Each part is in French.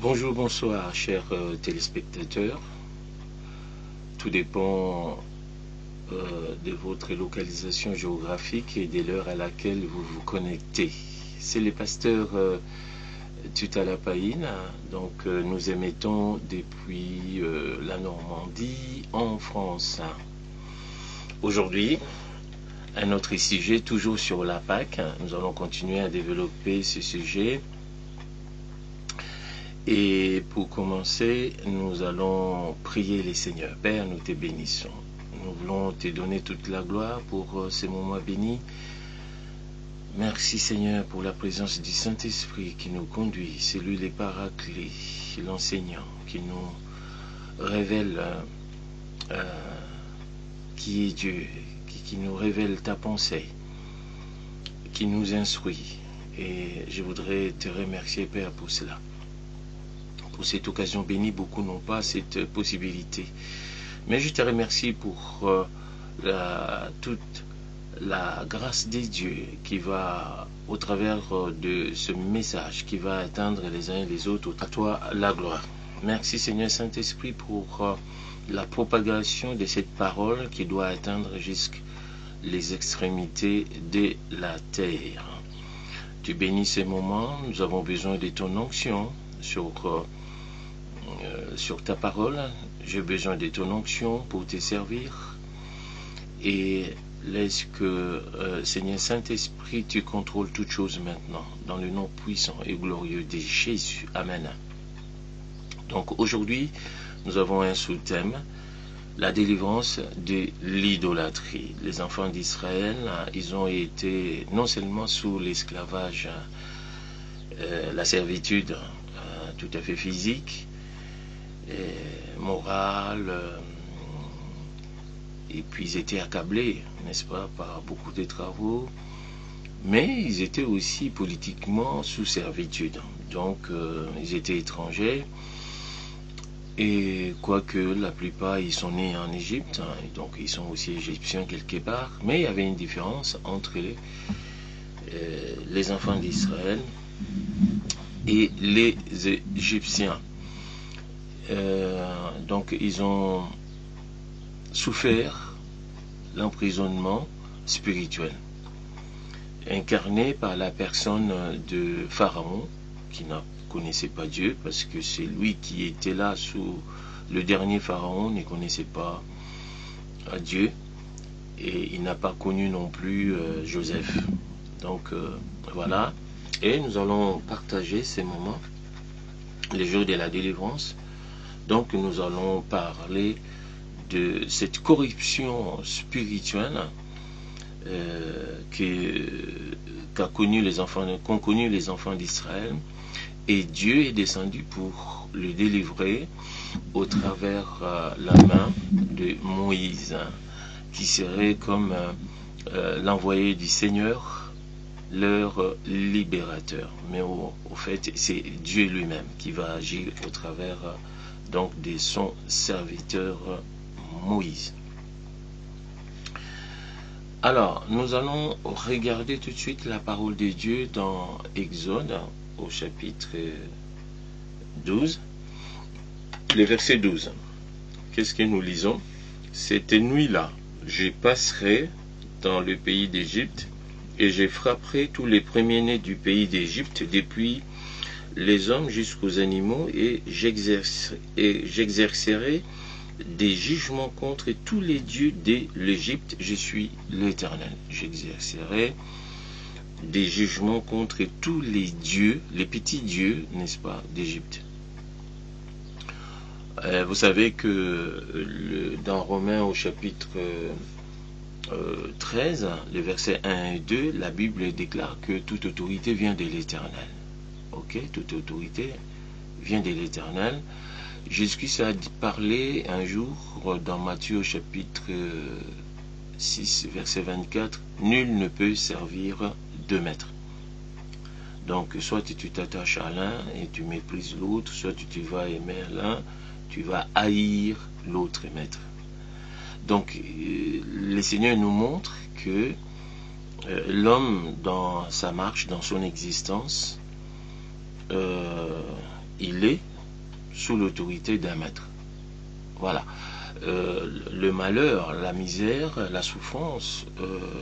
Bonjour, bonsoir, chers téléspectateurs. Tout dépend de votre localisation géographique et de l'heure à laquelle vous vous connectez. C'est le pasteur Tutalapaïne. Donc, nous émettons depuis la Normandie en France. Aujourd'hui, un autre sujet, toujours sur la Pâque. Nous allons continuer à développer ce sujet. Et pour commencer, nous allons prier les seigneurs. Père, nous te bénissons. Nous voulons te donner toute la gloire pour ces moments bénis. Merci Seigneur pour la présence du Saint-Esprit qui nous conduit. C'est lui le paraclet, l'enseignant qui nous révèle qui est Dieu, qui nous révèle ta pensée, qui nous instruit. Et je voudrais te remercier Père pour cela. Pour cette occasion bénie, beaucoup n'ont pas cette possibilité. Mais je te remercie pour toute la grâce des dieux qui va, au travers de ce message, qui va atteindre les uns et les autres. À toi la gloire. Merci Seigneur Saint-Esprit pour la propagation de cette parole qui doit atteindre jusqu'aux extrémités de la terre. Tu bénis ces moments. Nous avons besoin de ton onction sur ta parole. J'ai besoin de ton onction pour te servir. Et laisse que, Seigneur Saint-Esprit, tu contrôles toutes choses maintenant, dans le nom puissant et glorieux de Jésus. Amen. Donc aujourd'hui, nous avons un sous-thème, la délivrance de l'idolâtrie. Les enfants d'Israël, ils ont été non seulement sous l'esclavage, la servitude tout à fait physique, morale, et puis ils étaient accablés, n'est-ce pas, par beaucoup de travaux, mais ils étaient aussi politiquement sous servitude. Donc ils étaient étrangers, et quoique la plupart ils sont nés en Égypte, donc ils sont aussi égyptiens quelque part, mais il y avait une différence entre les enfants d'Israël et les Égyptiens. Donc ils ont souffert l'emprisonnement spirituel incarné par la personne de Pharaon qui ne connaissait pas Dieu, parce que c'est lui qui était là sous le dernier Pharaon, ne connaissait pas Dieu, et il n'a pas connu non plus Joseph. Donc voilà, et nous allons partager ces moments, les jours de la délivrance. Donc nous allons parler de cette corruption spirituelle qu'ont connu les enfants d'Israël, et Dieu est descendu pour le délivrer au travers la main de Moïse, qui serait comme l'envoyé du Seigneur, leur libérateur. Mais au fait, c'est Dieu lui-même qui va agir au travers donc de son serviteur Moïse. Alors, nous allons regarder tout de suite la parole de Dieu dans Exode, au chapitre 12, le verset 12. Qu'est-ce que nous lisons? Cette nuit-là, je passerai dans le pays d'Égypte, et je frapperai tous les premiers-nés du pays d'Égypte, depuis les hommes jusqu'aux animaux, et j'exercerai des jugements contre tous les dieux de l'Égypte. Je suis l'Éternel. J'exercerai des jugements contre tous les dieux, les petits dieux, n'est-ce pas, d'Égypte. Vous savez que dans Romains au chapitre 13, les versets 1 et 2, la Bible déclare que toute autorité vient de l'Éternel. Ok, toute autorité vient de l'Éternel. Jésus a parlé un jour dans Matthieu au chapitre 6, verset 24, nul ne peut servir deux maîtres. Donc, soit tu t'attaches à l'un et tu méprises l'autre, soit tu vas aimer l'un, tu vas haïr l'autre maître. Donc, le Seigneur nous montre que l'homme, dans sa marche, dans son existence, il est sous l'autorité d'un maître. Voilà. Le malheur, la misère, la souffrance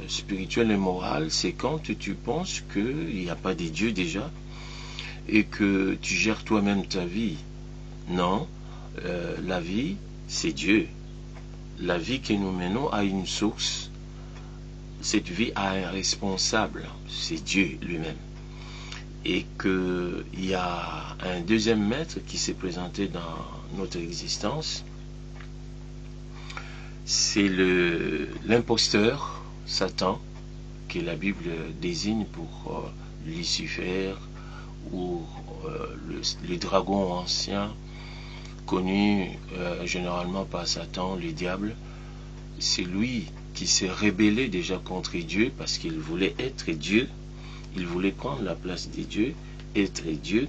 spirituelle et morale, c'est quand tu penses qu'il n'y a pas de Dieu déjà et que tu gères toi-même ta vie. Non, la vie, c'est Dieu. La vie que nous menons a une source. Cette vie a un responsable, c'est Dieu lui-même. Et qu'il y a un deuxième maître qui s'est présenté dans notre existence. C'est l'imposteur, Satan, que la Bible désigne pour Lucifer ou le dragon ancien, connu généralement par Satan, le diable. C'est lui qui s'est rébellé déjà contre Dieu parce qu'il voulait être Dieu. Il voulait prendre la place de Dieu, être Dieu,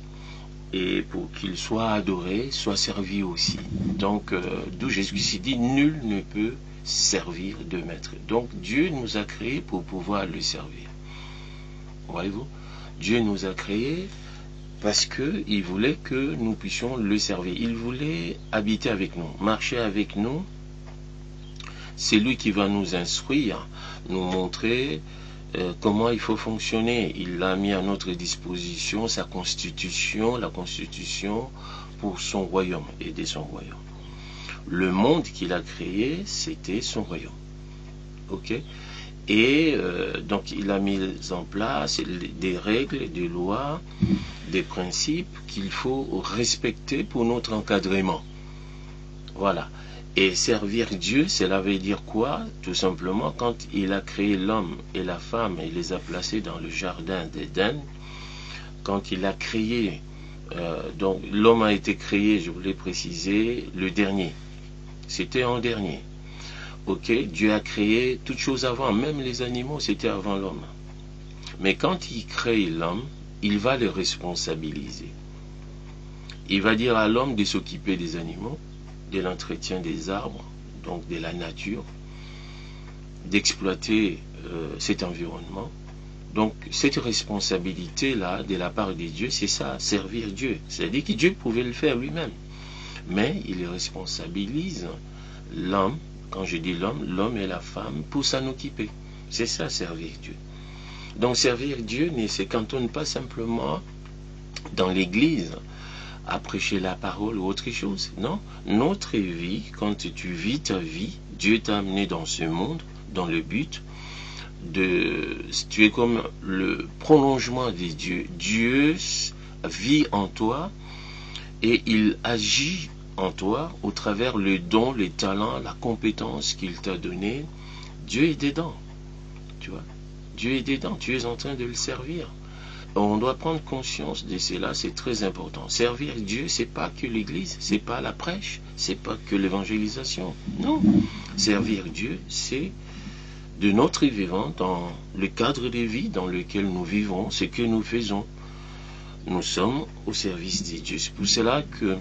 et pour qu'il soit adoré, soit servi aussi. Donc, d'où Jésus dit, nul ne peut servir de maître. Donc, Dieu nous a créés pour pouvoir le servir. Voyez-vous? Dieu nous a créés parce qu'il voulait que nous puissions le servir. Il voulait habiter avec nous, marcher avec nous. C'est lui qui va nous instruire, nous montrer comment il faut fonctionner. Il a mis à notre disposition sa constitution, la constitution pour son royaume, aider son royaume. Le monde qu'il a créé, c'était son royaume. Ok? Et donc il a mis en place des règles, des lois, des principes qu'il faut respecter pour notre encadrement. Voilà. Et servir Dieu, cela veut dire quoi? Tout simplement, quand il a créé l'homme et la femme et les a placés dans le jardin d'Éden, quand il a créé, donc l'homme a été créé, je voulais préciser, le dernier. C'était en dernier. Ok, Dieu a créé toutes choses avant, même les animaux, c'était avant l'homme. Mais quand il crée l'homme, il va le responsabiliser. Il va dire à l'homme de s'occuper des animaux, de l'entretien des arbres, donc de la nature, d'exploiter cet environnement. Donc cette responsabilité-là de la part de Dieu, c'est ça, servir Dieu. C'est-à-dire que Dieu pouvait le faire lui-même. Mais il responsabilise l'homme, quand je dis l'homme, l'homme et la femme, pour s'en occuper. C'est ça, servir Dieu. Donc servir Dieu ne se cantonne pas simplement dans l'église, à prêcher la parole ou autre chose. Non, notre vie, quand tu vis ta vie, Dieu t'a amené dans ce monde, dans le but de... Tu es comme le prolongement de Dieu. Dieu vit en toi et il agit en toi au travers le don, les talents, la compétence qu'il t'a donné. Dieu est dedans. Tu vois, Dieu est dedans. Tu es en train de le servir. On doit prendre conscience de cela, c'est très important. Servir Dieu, c'est pas que l'église, c'est pas la prêche, c'est pas que l'évangélisation. Non. Servir Dieu, c'est de notre vivant dans le cadre de vie dans lequel nous vivons, ce que nous faisons. Nous sommes au service de Dieu. C'est pour cela que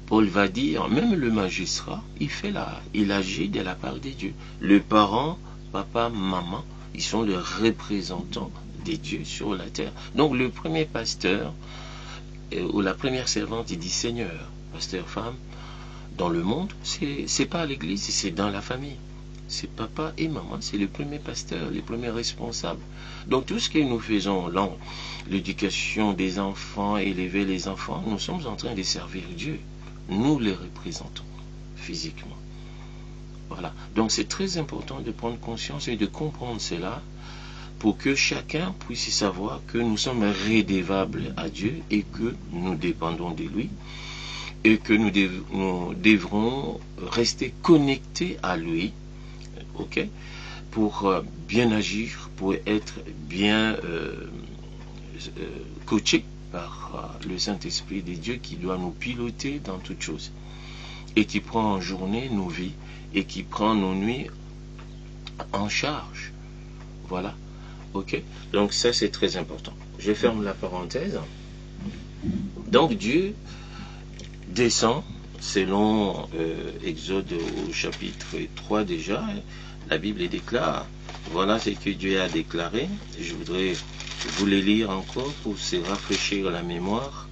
Paul va dire, même le magistrat, il agit de la part de Dieu. Le parent, papa, maman, ils sont les représentants des dieux sur la terre. Donc le premier pasteur ou la première servante, il dit Seigneur, pasteur femme, dans le monde, c'est pas à l'église, c'est dans la famille. C'est papa et maman, c'est le premier pasteur, les premiers responsables. Donc tout ce que nous faisons là, l'éducation des enfants, élever les enfants, nous sommes en train de servir Dieu. Nous les représentons physiquement. Voilà. Donc c'est très important de prendre conscience et de comprendre cela pour que chacun puisse savoir que nous sommes redevables à Dieu et que nous dépendons de lui et que nous devrons rester connectés à lui, ok, pour bien agir, pour être bien coaché par le Saint-Esprit de Dieu qui doit nous piloter dans toutes choses et qui prend en journée nos vies et qui prend nos nuits en charge. Voilà. Ok, donc ça c'est très important. Je ferme la parenthèse. Donc Dieu descend, selon Exode au chapitre 3 déjà, la Bible déclare, voilà ce que Dieu a déclaré. Je voudrais vous les lire encore pour se rafraîchir la mémoire.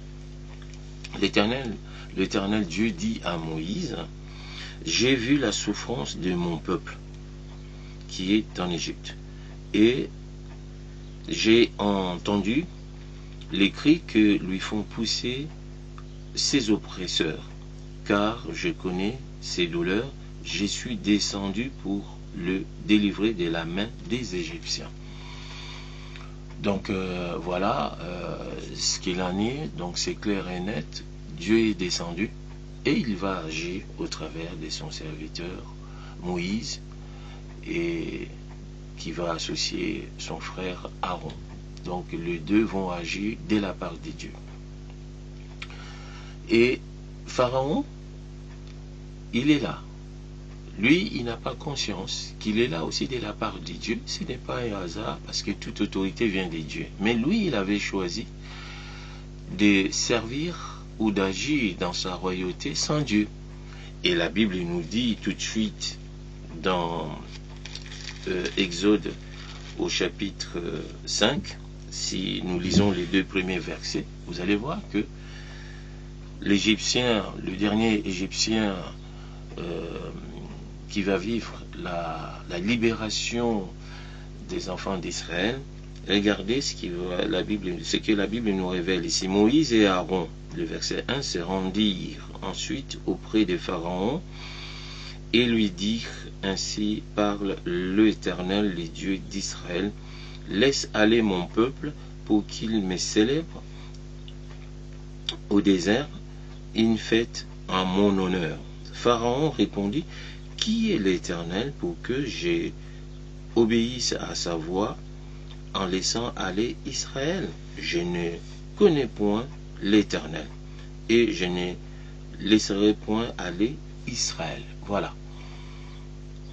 L'Éternel l'Éternel Dieu dit à Moïse, j'ai vu la souffrance de mon peuple qui est en Égypte, et j'ai entendu les cris que lui font pousser ses oppresseurs, car je connais ses douleurs, je suis descendu pour le délivrer de la main des Égyptiens. Donc voilà ce qu'il en est, donc c'est clair et net, Dieu est descendu et il va agir au travers de son serviteur Moïse, et qui va associer son frère Aaron. Donc les deux vont agir dès la part de Dieu. Et Pharaon, il est là. Lui, il n'a pas conscience qu'il est là aussi de la part de Dieu. Ce n'est pas un hasard parce que toute autorité vient de Dieu. Mais lui, il avait choisi de servir ou d'agir dans sa royauté sans Dieu. Et la Bible nous dit tout de suite dans Exode au chapitre 5, si nous lisons les 2 premiers versets, vous allez voir que l'Égyptien, le dernier Égyptien qui va vivre la libération des enfants d'Israël, regardez ce que la Bible nous révèle ici. Moïse et Aaron, le verset 1, se rendirent ensuite auprès de Pharaon et lui dirent, ainsi parle l'Éternel, le Dieu d'Israël, laisse aller mon peuple pour qu'il me célèbre au désert une fête en mon honneur. Pharaon répondit, qui est l'Éternel pour que j'obéisse à sa voix en laissant aller Israël? Je ne connais point l'Éternel et je ne laisserai point aller Israël. Voilà.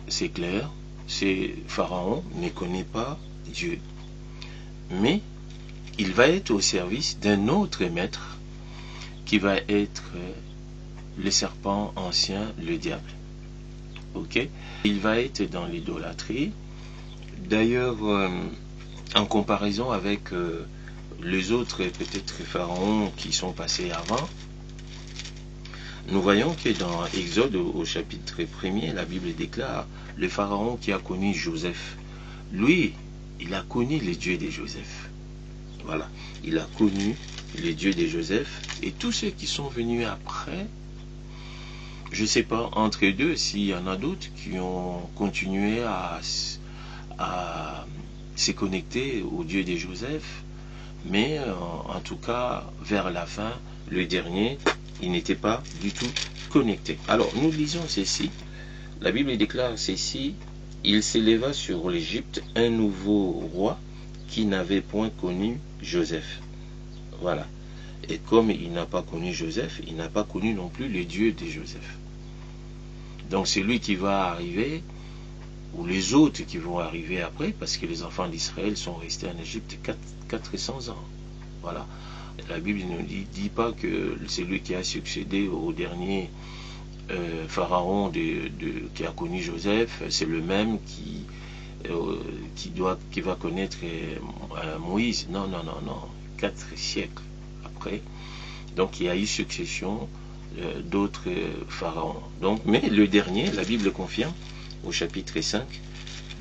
C'est clair, Pharaon ne connaît pas Dieu. Mais il va être au service d'un autre maître qui va être le serpent ancien, le diable. Ok? Il va être dans l'idolâtrie. D'ailleurs, en comparaison avec les autres, peut-être pharaons qui sont passés avant, nous voyons que dans Exode au chapitre 1er, la Bible déclare le pharaon qui a connu Joseph. Lui, il a connu les dieux de Joseph. Voilà, il a connu les dieux de Joseph, et tous ceux qui sont venus après, je ne sais pas entre eux deux s'il y en a d'autres qui ont continué à se connecter au Dieu de Joseph, mais en tout cas, vers la fin, le dernier, il n'était pas du tout connecté. Alors, nous lisons ceci. La Bible déclare ceci. Il s'éleva sur l'Égypte un nouveau roi qui n'avait point connu Joseph. Voilà. Et comme il n'a pas connu Joseph, il n'a pas connu non plus le Dieu de Joseph. Donc c'est lui qui va arriver, ou les autres qui vont arriver après, parce que les enfants d'Israël sont restés en Égypte 400 ans. Voilà. La Bible ne dit pas que c'est lui qui a succédé au dernier pharaon qui a connu Joseph, c'est le même qui va connaître Moïse. Non, 4 siècles après. Donc il y a eu succession d'autres pharaons. Donc, mais le dernier, la Bible confirme, au chapitre 5,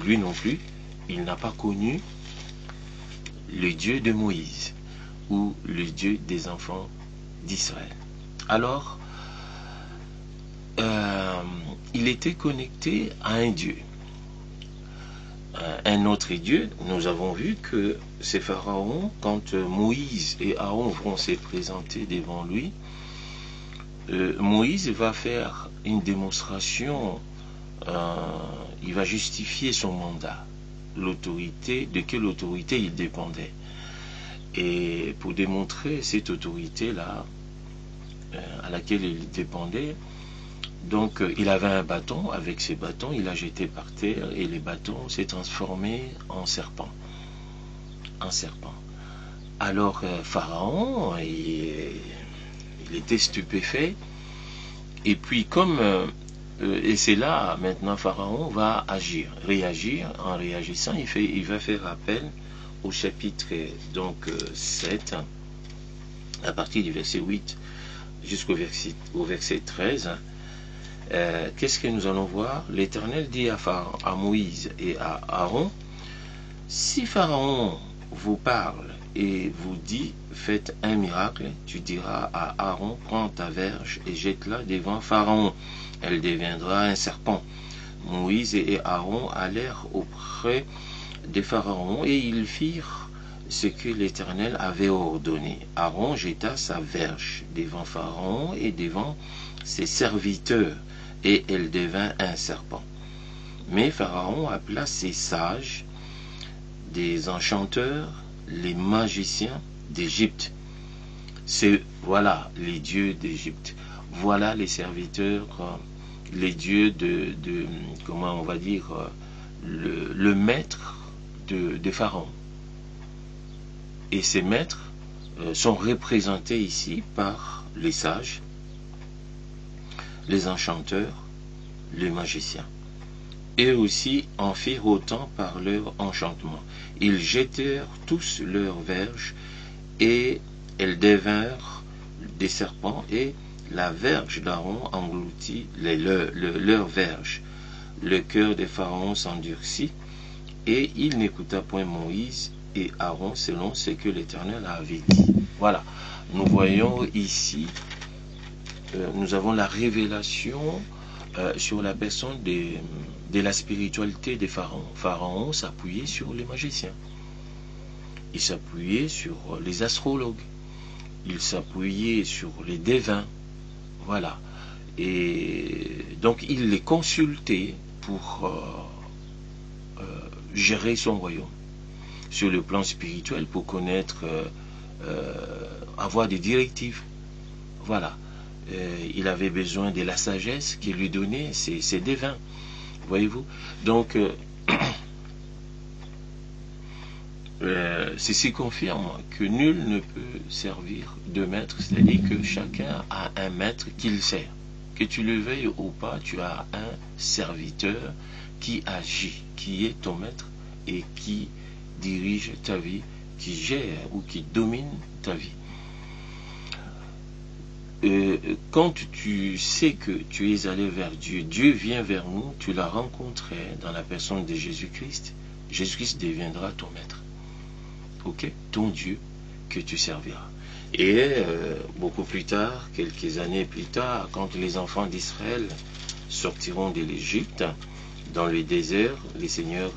lui non plus, il n'a pas connu le Dieu de Moïse ou le Dieu des enfants d'Israël. Alors, il était connecté à un Dieu. Un autre Dieu, nous avons vu que ces pharaons, quand Moïse et Aaron vont se présenter devant lui, Moïse va faire une démonstration, il va justifier son mandat, l'autorité, de quelle autorité il dépendait. Et pour démontrer cette autorité-là, à laquelle il dépendait, donc il avait un bâton, avec ses bâtons, il a jeté par terre, et les bâtons s'est transformé en serpent. Alors Pharaon, il était stupéfait, et puis comme, et c'est là maintenant Pharaon va réagir, en réagissant, il va faire appel au chapitre donc 7, à partir du verset 8, jusqu'au verset 13. Qu'est-ce que nous allons voir? L'Éternel dit à Moïse et à Aaron, si Pharaon vous parle et vous dit, faites un miracle, tu diras à Aaron, prends ta verge et jette-la devant Pharaon. Elle deviendra un serpent. Moïse et Aaron allèrent auprès de Pharaon et ils firent ce que l'Éternel avait ordonné. Aaron jeta sa verge devant Pharaon et devant ses serviteurs, et elle devint un serpent. Mais Pharaon appela ses sages, des enchanteurs, les magiciens d'Égypte. Voilà les dieux d'Égypte. Voilà les serviteurs, les dieux comment on va dire, le maître de Pharaon. Et ces maîtres sont représentés ici par les sages, les enchanteurs, les magiciens. Eux aussi en firent autant par leur enchantement. Ils jetèrent tous leurs verges, et elles devinrent des serpents, et la verge d'Aaron engloutit leurs verges. Le cœur de Pharaon s'endurcit, et il n'écouta point Moïse et Aaron selon ce que l'Éternel avait dit. Voilà, nous voyons ici, nous avons la révélation sur la personne de la spiritualité de Pharaon. Pharaon s'appuyait sur les magiciens. Il s'appuyait sur les astrologues. Il s'appuyait sur les devins. Voilà. Et donc il les consultait pour gérer son royaume. Sur le plan spirituel, pour connaître, avoir des directives. Voilà. Il avait besoin de la sagesse qui lui donnait ses devins. Voyez-vous? Donc, ceci confirme que nul ne peut servir de maître, c'est-à-dire que chacun a un maître qu'il sert. Que tu le veuilles ou pas, tu as un serviteur qui agit, qui est ton maître et qui dirige ta vie, qui gère ou qui domine ta vie. Quand tu sais que tu es allé vers Dieu, Dieu vient vers nous, tu l'as rencontré dans la personne de Jésus-Christ, Jésus-Christ deviendra ton maître. Ok? Ton Dieu que tu serviras. Et beaucoup plus tard, quelques années plus tard, quand les enfants d'Israël sortiront de l'Égypte, dans le désert, le Seigneur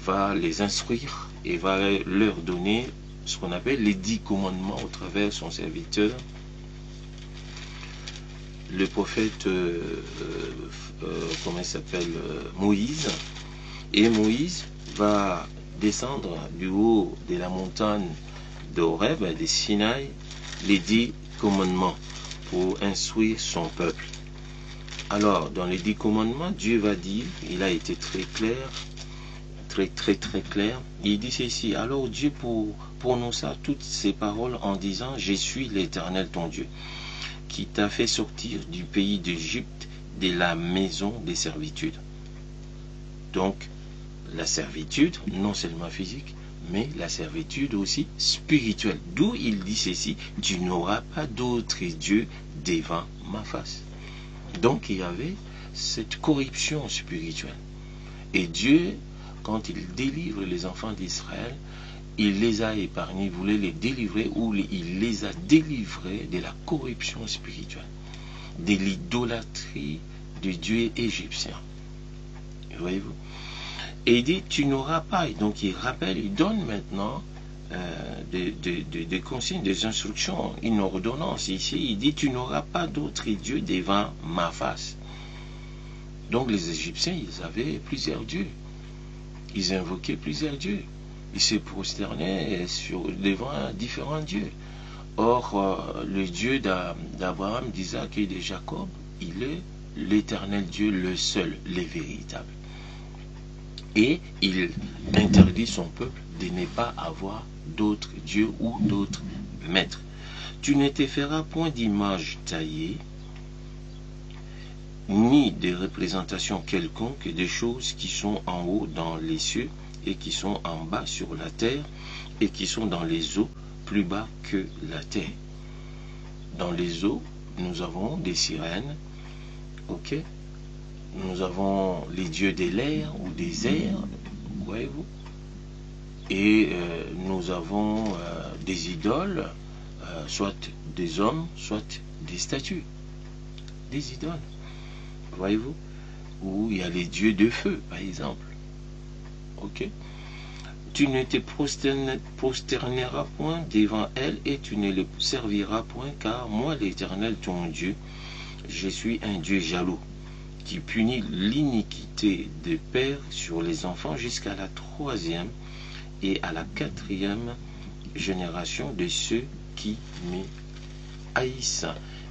va les instruire et va leur donner ce qu'on appelle les 10 commandements au travers de son serviteur, le prophète, comment il s'appelle, Moïse. Et Moïse va descendre du haut de la montagne d'Horeb, de Sinaï, les 10 commandements pour instruire son peuple. Alors, dans les 10 commandements, Dieu va dire, il a été très clair, très clair, il dit ceci, alors Dieu prononça toutes ces paroles en disant, je suis l'Éternel ton Dieu, qui t'a fait sortir du pays d'Égypte, de la maison des servitudes. Donc, la servitude, non seulement physique, mais la servitude aussi spirituelle. D'où il dit ceci, tu n'auras pas d'autre Dieu devant ma face. Donc, il y avait cette corruption spirituelle. Et Dieu, quand il délivre les enfants d'Israël, il les a épargnés, il voulait les délivrer, ou il les a délivrés de la corruption spirituelle, de l'idolâtrie du Dieu égyptien. Voyez-vous? Et il dit, tu n'auras pas. Et donc il rappelle, il donne maintenant des consignes, des instructions, une ordonnance ici. Il dit, tu n'auras pas d'autre Dieu devant ma face. Donc les Égyptiens, ils avaient plusieurs dieux. Ils invoquaient plusieurs dieux. Ils se prosternaient devant différents dieux. Or, le Dieu d'Abraham, d'Isaac et de Jacob, il est l'Éternel Dieu, le seul, le véritable. Et il interdit son peuple de ne pas avoir d'autres dieux ou d'autres maîtres. Tu ne te feras point d'image taillée, ni de représentation quelconque des choses qui sont en haut dans les cieux, et qui sont en bas sur la terre, et qui sont dans les eaux plus bas que la terre. Dans les eaux, nous avons des sirènes, ok? Nous avons les dieux de l'air ou des airs, voyez-vous? Et nous avons des idoles, soit des hommes, soit des statues, des idoles, voyez-vous? Où il y a les dieux de feu, par exemple, ok? Tu ne te prosterneras point devant elles et tu ne les serviras point, car moi, l'Éternel, ton Dieu, je suis un Dieu jaloux, qui punit l'iniquité des pères sur les enfants jusqu'à la 3e et à la 4e génération de ceux qui me haïssent,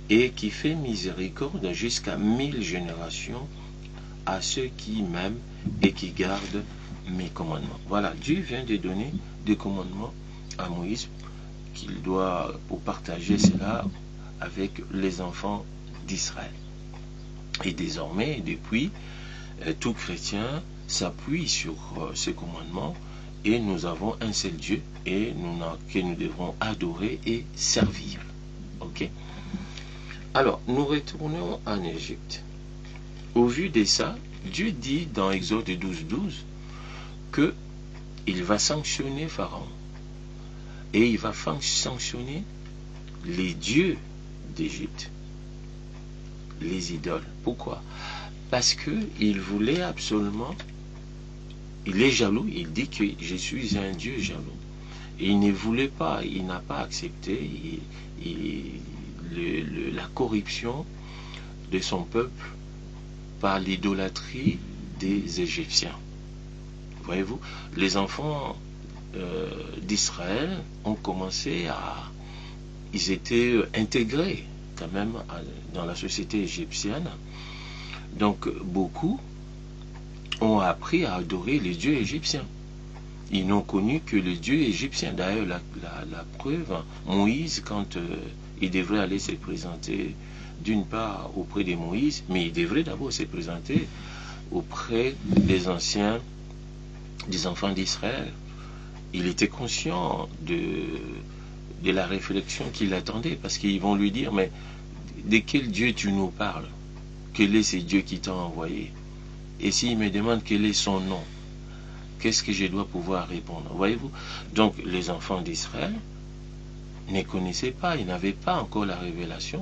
et qui fait miséricorde jusqu'à 1000 générations à ceux qui m'aiment et qui gardent mes commandements. Voilà, Dieu vient de donner des commandements à Moïse qu'il doit pour partager cela avec les enfants d'Israël. Et désormais, depuis, tout chrétien s'appuie sur ce commandement et nous avons un seul Dieu et que nous devrons adorer et servir. Ok? Alors, nous retournons en Égypte. Au vu de ça, Dieu dit dans Exode 12:12 que il va sanctionner Pharaon et il va sanctionner les dieux d'Égypte, les idoles. Pourquoi? Parce qu'il voulait absolument, il est jaloux, il dit que je suis un Dieu jaloux. Et il ne voulait pas, il n'a pas accepté la corruption de son peuple par l'idolâtrie des Égyptiens. Voyez-vous, les enfants d'Israël ont commencé ils étaient intégrés quand même dans la société égyptienne. Donc beaucoup ont appris à adorer les dieux égyptiens. Ils n'ont connu que le Dieu égyptien. D'ailleurs, la preuve, Moïse, quand il devrait aller se présenter d'une part auprès de Moïse, mais il devrait d'abord se présenter auprès des anciens, des enfants d'Israël. Il était conscient de la réflexion qui l'attendait, parce qu'ils vont lui dire, mais de quel Dieu tu nous parles? Quel est ce Dieu qui t'a envoyé? Et s'il me demande quel est son nom, qu'est-ce que je dois pouvoir répondre? Voyez-vous? Donc les enfants d'Israël ne connaissaient pas, ils n'avaient pas encore la révélation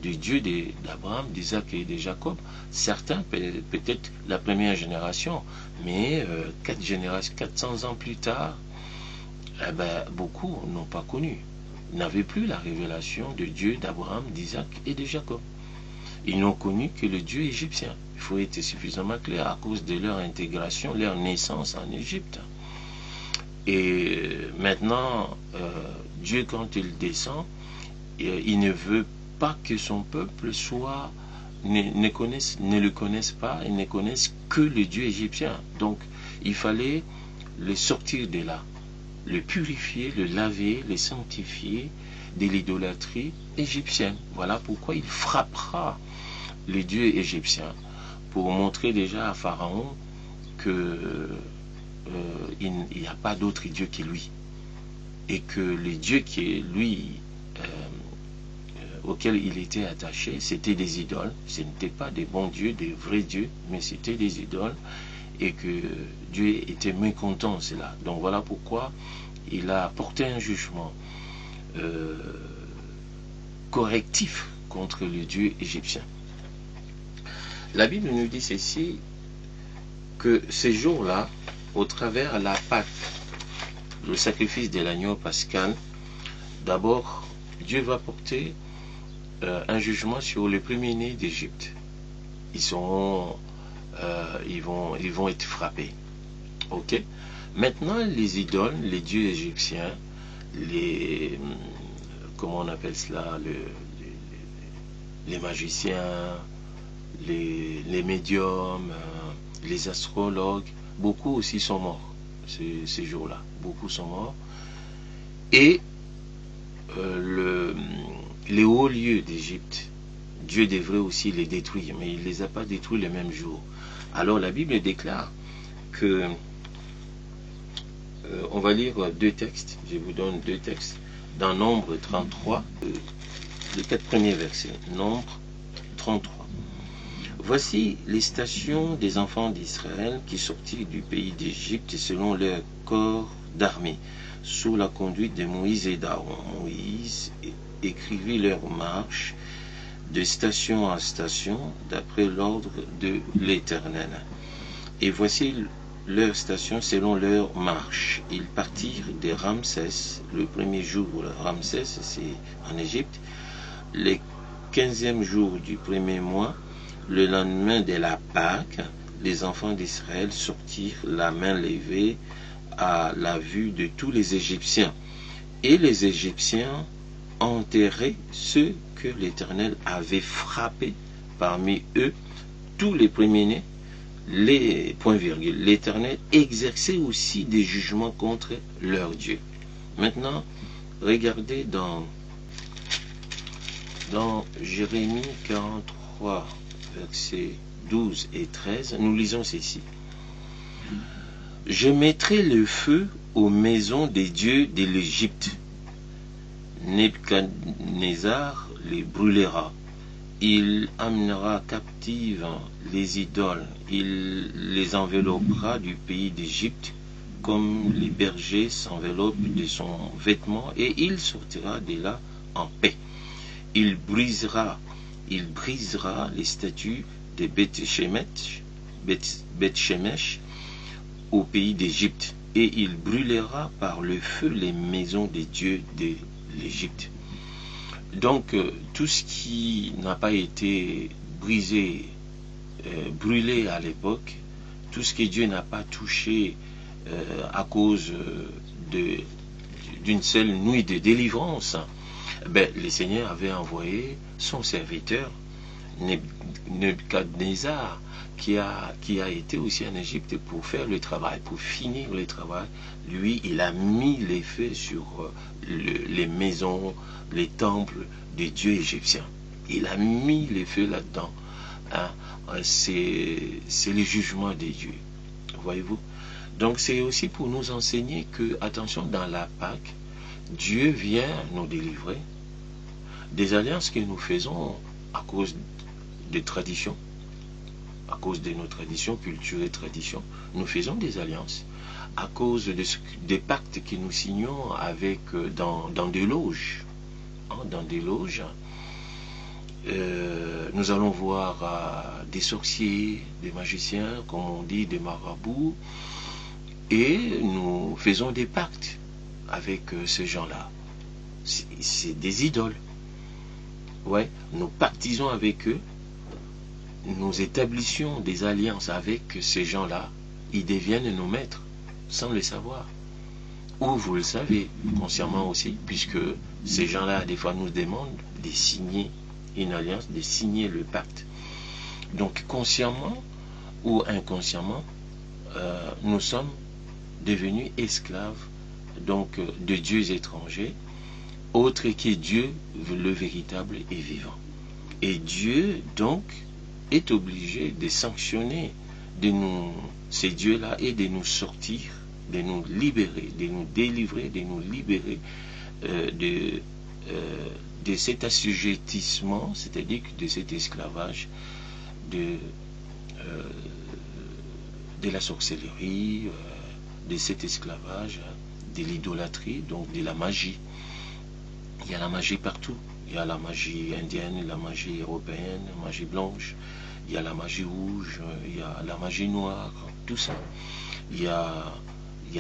du Dieu d'Abraham, d'Isaac et de Jacob. Certains, peut-être la première génération, mais 400 ans plus tard, beaucoup n'ont pas connu. Ils n'avaient plus la révélation de Dieu d'Abraham, d'Isaac et de Jacob. Ils n'ont connu que le Dieu égyptien. Il faut être suffisamment clair à cause de leur intégration, leur naissance en Égypte. Et maintenant, Dieu, quand il descend, il ne veut pas que son peuple ne le connaisse pas, ils ne connaissent que le Dieu égyptien. Donc, il fallait le sortir de là, le purifier, le laver, le sanctifier de l'idolâtrie égyptienne. Voilà pourquoi il frappera le Dieu égyptien, pour montrer déjà à Pharaon que il n'y a pas d'autre Dieu que lui, et que le Dieu qui est lui auquel il était attaché, c'était des idoles. Ce n'étaient pas des bons dieux, des vrais dieux, mais c'était des idoles, et que Dieu était mécontent de cela. Donc voilà pourquoi il a porté un jugement correctif contre le Dieu égyptien. La Bible nous dit ceci, que ces jours-là, au travers la Pâque, le sacrifice de l'agneau pascal, d'abord, Dieu va porter un jugement sur les premiers-nés d'Égypte. Ils vont être frappés. Ok? Maintenant, les idoles, les dieux égyptiens, comment on appelle cela, les magiciens, les médiums, les astrologues, beaucoup aussi sont morts ces jours-là. Beaucoup sont morts. Et les hauts lieux d'Égypte, Dieu devrait aussi les détruire, mais il ne les a pas détruits le même jour. Alors la Bible déclare que, on va lire deux textes, je vous donne deux textes, dans Nombre 33, les 4 premiers versets. Nombre 33. Voici les stations des enfants d'Israël qui sortirent du pays d'Égypte selon leur corps d'armée, sous la conduite de Moïse et d'Aaron. Moïse écrivit leur marche de station à station d'après l'ordre de l'Éternel. Et voici leur station selon leur marche. Ils partirent de Ramsès, le premier jour, Ramsès c'est en Égypte, le 15e jour du premier mois, le lendemain de la Pâque, les enfants d'Israël sortirent la main levée à la vue de tous les Égyptiens. Et les Égyptiens enterraient ceux que l'Éternel avait frappés parmi eux, tous les premiers-nés, les points-virgules. L'Éternel exerçait aussi des jugements contre leur Dieu. Maintenant, regardez dans Jérémie 43, versets 12 et 13, nous lisons ceci. Je mettrai le feu aux maisons des dieux de l'Égypte. Nebuchadnezzar les brûlera. Il amènera captives les idoles. Il les enveloppera du pays d'Égypte comme les bergers s'enveloppent de son vêtement, et il sortira de là en paix. Il brisera les statues de Beth-Shemesh au pays d'Égypte, et il brûlera par le feu les maisons des dieux de l'Égypte. Donc, tout ce qui n'a pas été brisé, brûlé à l'époque, tout ce que Dieu n'a pas touché à cause d'une seule nuit de délivrance, le Seigneur avait envoyé son serviteur, Nebuchadnezzar, qui a été aussi en Égypte pour faire le travail, pour finir le travail. Lui, il a mis les feux sur les maisons, les temples des dieux égyptiens. Il a mis les feux là-dedans. Hein? C'est le jugement des dieux. Voyez-vous? Donc c'est aussi pour nous enseigner que, attention, dans la Pâque, Dieu vient nous délivrer des alliances que nous faisons à cause des traditions, à cause de nos traditions, culture et traditions. Nous faisons des alliances à cause des pactes que nous signons avec, dans des loges. Hein, dans des loges, nous allons voir des sorciers, des magiciens, comme on dit, des marabouts, et nous faisons des pactes avec ces gens-là. C'est des idoles. Ouais, nous pactisons avec eux, nous établissions des alliances avec ces gens-là, ils deviennent nos maîtres, sans le savoir. Ou vous le savez, consciemment aussi, puisque ces gens-là, des fois, nous demandent de signer une alliance, de signer le pacte. Donc, consciemment ou inconsciemment, nous sommes devenus esclaves donc, de dieux étrangers, autres que Dieu, le véritable et vivant. Et Dieu, donc, est obligé de sanctionner ces dieux-là et de nous sortir, de nous libérer, de nous délivrer, de nous libérer de cet assujettissement, c'est-à-dire de cet esclavage, de la sorcellerie, de cet esclavage, de l'idolâtrie, donc de la magie. Il y a la magie partout. Il y a la magie indienne, la magie européenne, la magie blanche, il y a la magie rouge, il y a la magie noire, tout ça. Il y a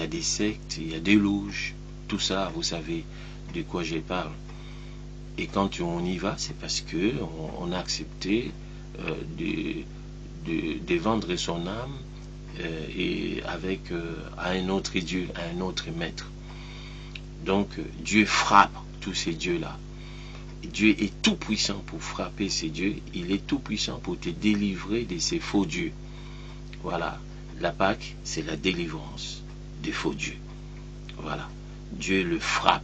des sectes, il y a des loges, tout ça, vous savez de quoi je parle. Et quand on y va, c'est parce que on a accepté de vendre son âme et avec à un autre Dieu, à un autre maître. Donc Dieu frappe tous ces dieux-là. Dieu est tout puissant pour frapper ces dieux. Il est tout puissant pour te délivrer de ces faux dieux. Voilà. La Pâque, c'est la délivrance des faux dieux. Voilà. Dieu le frappe.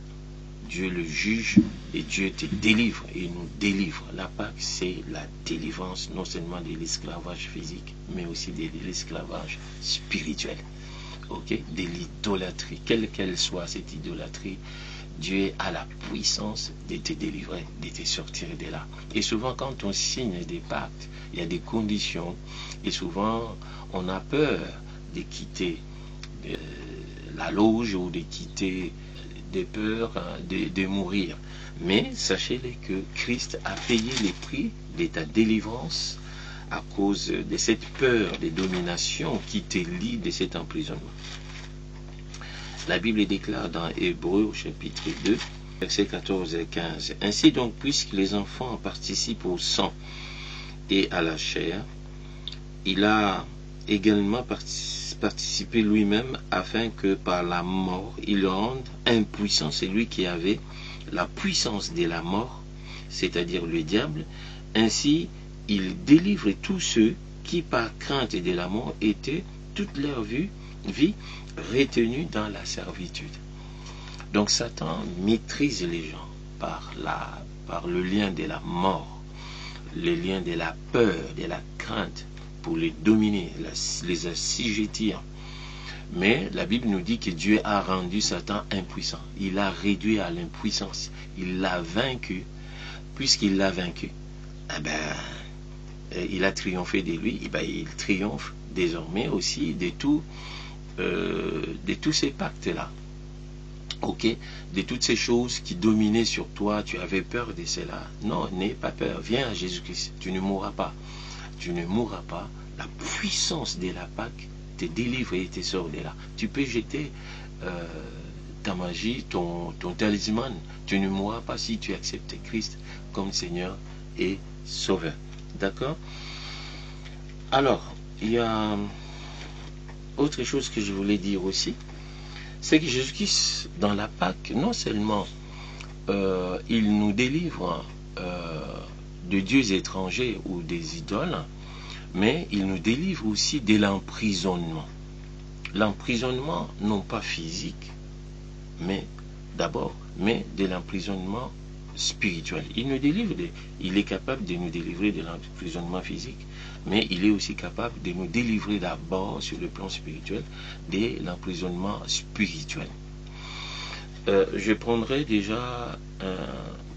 Dieu le juge et Dieu te délivre et nous délivre. La Pâque, c'est la délivrance non seulement de l'esclavage physique, mais aussi de l'esclavage spirituel. Ok, de l'idolâtrie, quelle qu'elle soit cette idolâtrie, Dieu a la puissance de te délivrer, de te sortir de là. Et souvent, quand on signe des pactes, il y a des conditions. Et souvent, on a peur de quitter la loge ou de quitter des peurs de mourir. Mais sachez-le que Christ a payé les prix de ta délivrance à cause de cette peur de domination qui te lie de cet emprisonnement. La Bible déclare dans Hébreux au chapitre 2, versets 14 et 15. Ainsi donc, puisque les enfants participent au sang et à la chair, il a également participé lui-même afin que par la mort, il rende impuissant celui qui avait la puissance de la mort, c'est-à-dire le diable. Ainsi, il délivre tous ceux qui, par crainte de la mort, étaient toute leur vie retenus dans la servitude. Donc Satan maîtrise les gens par le lien de la mort, le lien de la peur, de la crainte, pour les dominer, les assujettir. Mais la Bible nous dit que Dieu a rendu Satan impuissant. Il l'a réduit à l'impuissance. Il l'a vaincu. Puisqu'il l'a vaincu, il a triomphé de lui. Il triomphe désormais aussi de tous ces pactes-là. Ok, de toutes ces choses qui dominaient sur toi, tu avais peur de cela. Non, n'aie pas peur. Viens à Jésus-Christ. Tu ne mourras pas. Tu ne mourras pas. La puissance de la Pâque te délivre et te sort de là. Tu peux jeter ta magie, ton talisman. Tu ne mourras pas si tu acceptes Christ comme Seigneur et Sauveur. D'accord? Alors, il y a autre chose que je voulais dire aussi, c'est que Jésus-Christ, dans la Pâque, non seulement il nous délivre de dieux étrangers ou des idoles, mais il nous délivre aussi de l'emprisonnement. L'emprisonnement, non pas physique, mais d'abord, mais de l'emprisonnement spirituel. Il est capable de nous délivrer de l'emprisonnement physique, mais il est aussi capable de nous délivrer d'abord sur le plan spirituel de l'emprisonnement spirituel. Je prendrai déjà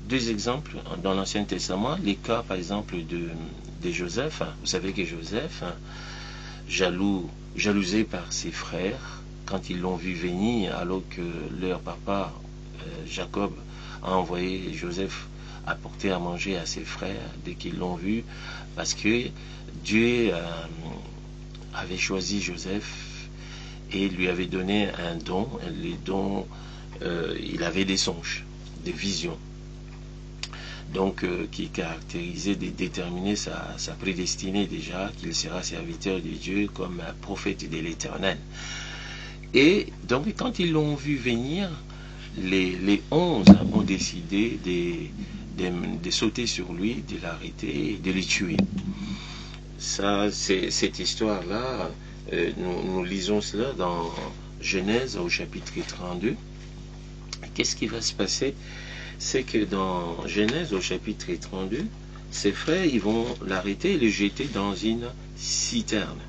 deux exemples dans l'Ancien Testament. Les cas, par exemple, de Joseph. Vous savez que Joseph, jalousé par ses frères, quand ils l'ont vu venir, alors que leur papa, Jacob, a envoyé Joseph apporter à manger à ses frères, dès qu'ils l'ont vu, parce que Dieu avait choisi Joseph et lui avait donné un don. Les dons, il avait des songes, des visions, donc qui caractérisait, déterminait sa prédestinée déjà, qu'il sera serviteur de Dieu comme un prophète de l'Éternel. Et donc quand ils l'ont vu venir, les 11 ont décidé de sauter sur lui, de l'arrêter et de le tuer. Ça, cette histoire-là, nous lisons cela dans Genèse au chapitre 32. Qu'est-ce qui va se passer? C'est que dans Genèse au chapitre 32, ses frères, ils vont l'arrêter et le jeter dans une citerne.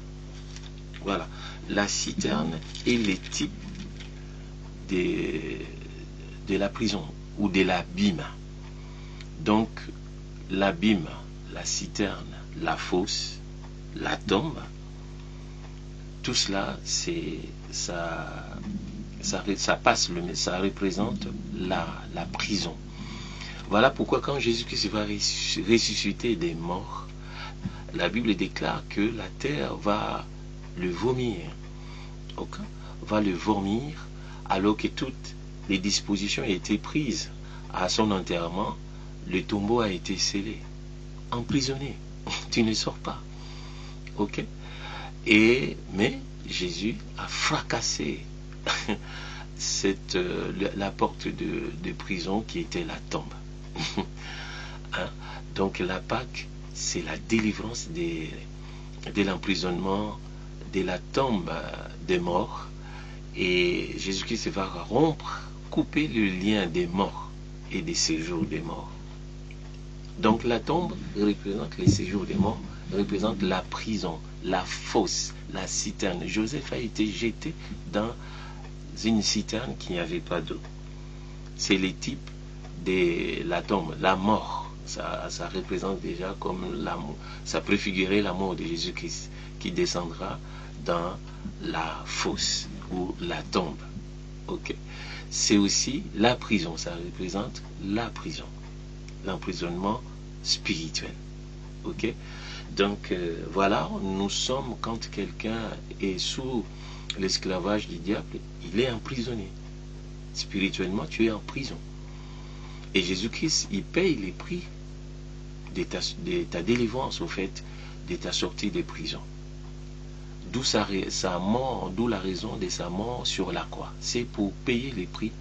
Voilà. La citerne est le type de la prison ou de l'abîme. Donc, l'abîme, la citerne, la fosse, la tombe, tout cela, ça représente la prison. Voilà pourquoi quand Jésus-Christ va ressusciter des morts, la Bible déclare que la terre va le vomir. Okay? Va le vomir, alors que toutes les dispositions ont été prises à son enterrement. Le tombeau a été scellé, emprisonné. Tu ne sors pas. Ok? Mais Jésus a fracassé la porte de prison qui était la tombe. Hein? Donc la Pâque, c'est la délivrance de l'emprisonnement, de la tombe des morts. Et Jésus-Christ va couper le lien des morts et des séjours des morts. Donc la tombe représente les séjours des morts, représente la prison, la fosse, la citerne. Joseph a été jeté dans une citerne qui n'avait pas d'eau. c'est les types de la tombe, la mort. Ça représente déjà comme l'amour. Ça préfigurait la mort de Jésus-Christ qui descendra dans la fosse ou la tombe. Ok. C'est aussi la prison. Ça représente la prison, l'emprisonnement spirituel. Ok. Donc voilà, nous sommes, quand quelqu'un est sous l'esclavage du diable, il est emprisonné. Spirituellement, tu es en prison. Et Jésus-Christ, il paye les prix de ta délivrance, au fait, de ta sortie de prison. D'où sa mort, d'où la raison de sa mort sur la croix. C'est pour payer les prix,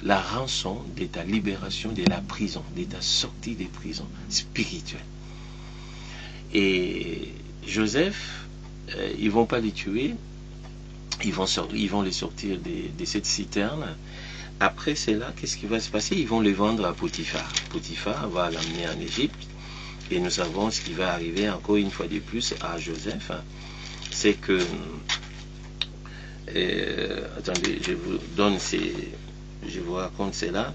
la rançon de ta libération de la prison, de ta sortie de prison spirituelle. Et Joseph, ils ne vont pas les tuer, ils vont les sortir de cette citerne. Après cela, qu'est-ce qui va se passer? Ils vont les vendre à Potiphar. Potiphar va l'amener en Égypte. Et nous savons ce qui va arriver encore une fois de plus à Joseph. C'est que... attendez, je vous raconte cela.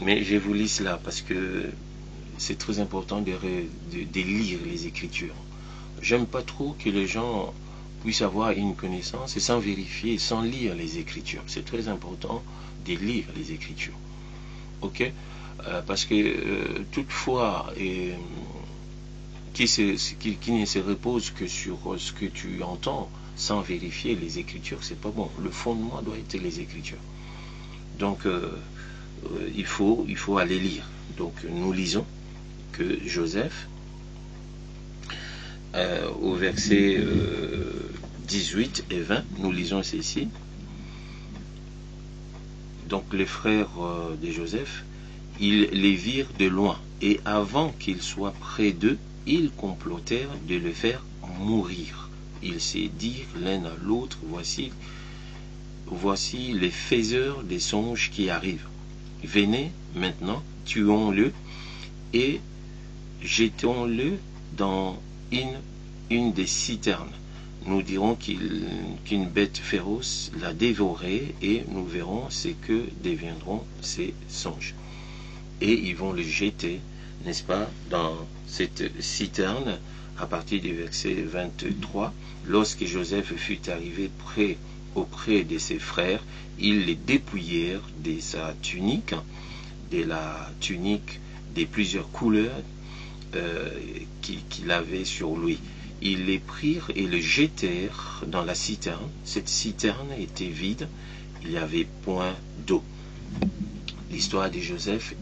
Mais je vous lis cela parce que c'est très important de lire les Écritures. J'aime pas trop que les gens puissent avoir une connaissance et sans vérifier, sans lire les Écritures. C'est très important de lire les Écritures. Ok? Parce que toutefois, qui ne se repose que sur ce que tu entends sans vérifier les Écritures, c'est pas bon. Le fondement doit être les Écritures. Donc, il faut aller lire. Donc, nous lisons que Joseph, au verset 18 et 20, nous lisons ceci. Donc les frères de Joseph, ils les virent de loin, et avant qu'ils soient près d'eux, ils complotèrent de le faire mourir. Ils se dirent l'un à l'autre, voici les faiseurs des songes qui arrivent. Venez maintenant, tuons-le et jetons-le dans une des citernes. Nous dirons qu'une bête féroce l'a dévoré et nous verrons ce que deviendront ces songes. Et ils vont le jeter, n'est-ce pas, dans cette citerne à partir du verset 23. Lorsque Joseph fut arrivé auprès de ses frères, ils les dépouillèrent de sa tunique, de la tunique de plusieurs couleurs qu'il avait sur lui. Ils les prirent et le jetèrent dans la citerne. Cette citerne était vide, il n'y avait point d'eau. L'histoire de Joseph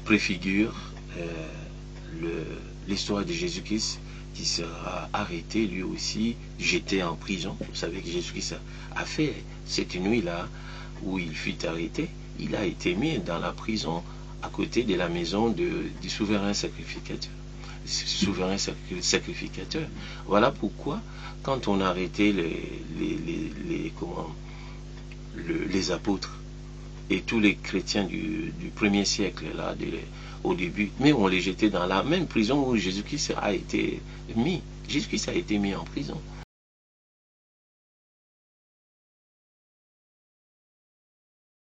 préfigure l'histoire de Jésus-Christ qui sera arrêté, lui aussi, jeté en prison. Vous savez que Jésus-Christ a fait cette nuit-là où il fut arrêté. Il a été mis dans la prison à côté de la maison du souverain sacrificateur. Voilà pourquoi, quand on a arrêté les apôtres et tous les chrétiens du premier siècle, là, au début, mais on les jetait dans la même prison où Jésus-Christ a été mis. Jésus-Christ a été mis en prison.